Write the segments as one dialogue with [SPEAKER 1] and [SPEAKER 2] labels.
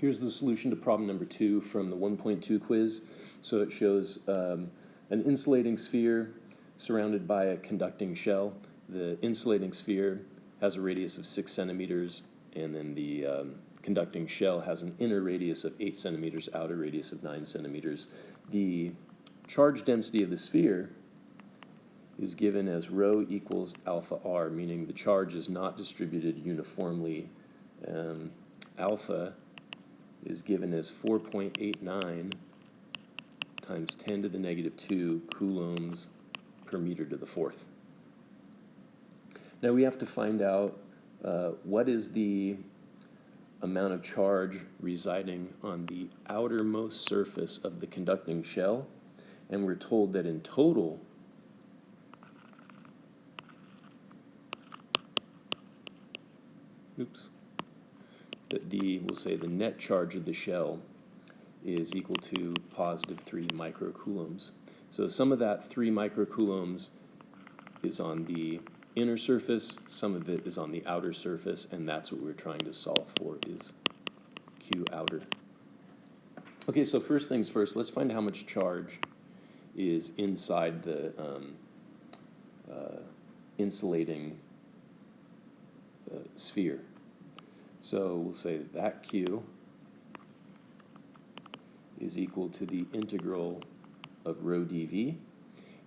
[SPEAKER 1] Here's the solution to problem number 2 from the 1.2 quiz. So it shows an insulating sphere surrounded by a conducting shell. The insulating sphere has a radius of 6 centimeters, and then the conducting shell has an inner radius of 8 centimeters, outer radius of 9 centimeters. The charge density of the sphere is given as rho equals alpha r, meaning the charge is not distributed uniformly. Alpha is given as 4.89 times 10 to the negative 2 coulombs per meter to the fourth. Now we have to find out what is the amount of charge residing on the outermost surface of the conducting shell, and we're told that in total we'll say the net charge of the shell is equal to positive 3 microcoulombs. So some of that 3 microcoulombs is on the inner surface, some of it is on the outer surface, and that's what we're trying to solve for, is Q outer. Okay, so first things first, let's find how much charge is inside the insulating sphere. So we'll say that Q is equal to the integral of rho dV.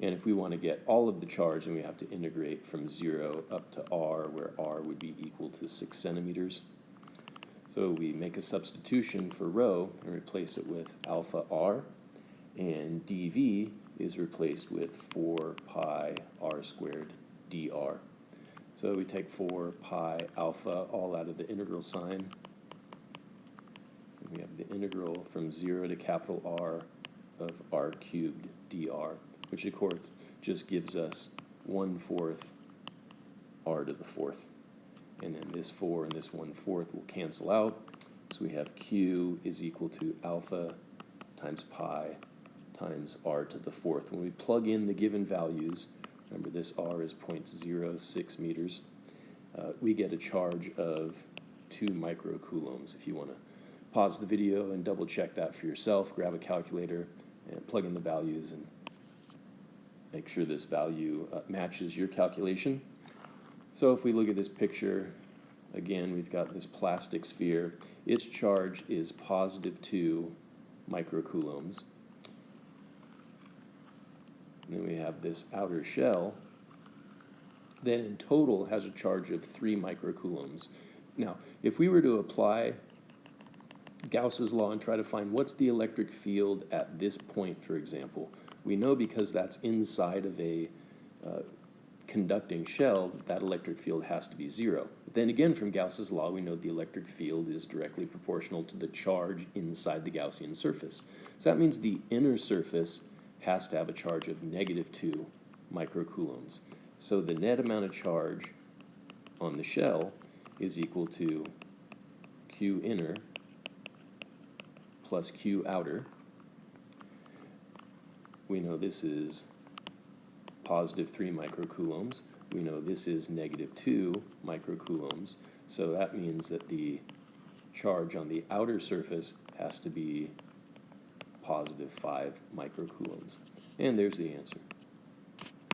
[SPEAKER 1] And if we want to get all of the charge, then we have to integrate from 0 up to r, where r would be equal to 6 centimeters. So we make a substitution for rho and replace it with alpha r, and dV is replaced with 4 pi r squared dr. So we take 4 pi alpha all out of the integral sign. And we have the integral from 0 to capital R of r cubed dr, which of course just gives us 1/4 r to the fourth. And then this 4 and this 1/4 will cancel out. So we have Q is equal to alpha times pi times r to the fourth. When we plug in the given values, remember this r is 0.06 meters, we get a charge of 2 microcoulombs. If you want to pause the video and double check that for yourself, grab a calculator and plug in the values and make sure this value matches your calculation. So if we look at this picture, again, we've got this plastic sphere. Its charge is positive 2 microcoulombs. And then we have this outer shell that in total has a charge of 3 microcoulombs. Now, if we were to apply Gauss's law and try to find what's the electric field at this point, for example, we know because that's inside of a conducting shell, that electric field has to be 0. But then again, from Gauss's law, we know the electric field is directly proportional to the charge inside the Gaussian surface. So that means the inner surface has to have a charge of negative 2 microcoulombs. So the net amount of charge on the shell is equal to Q inner plus Q outer. We know this is positive 3 microcoulombs. We know this is negative 2 microcoulombs. So that means that the charge on the outer surface has to be positive 5 microcoulombs. And there's the answer.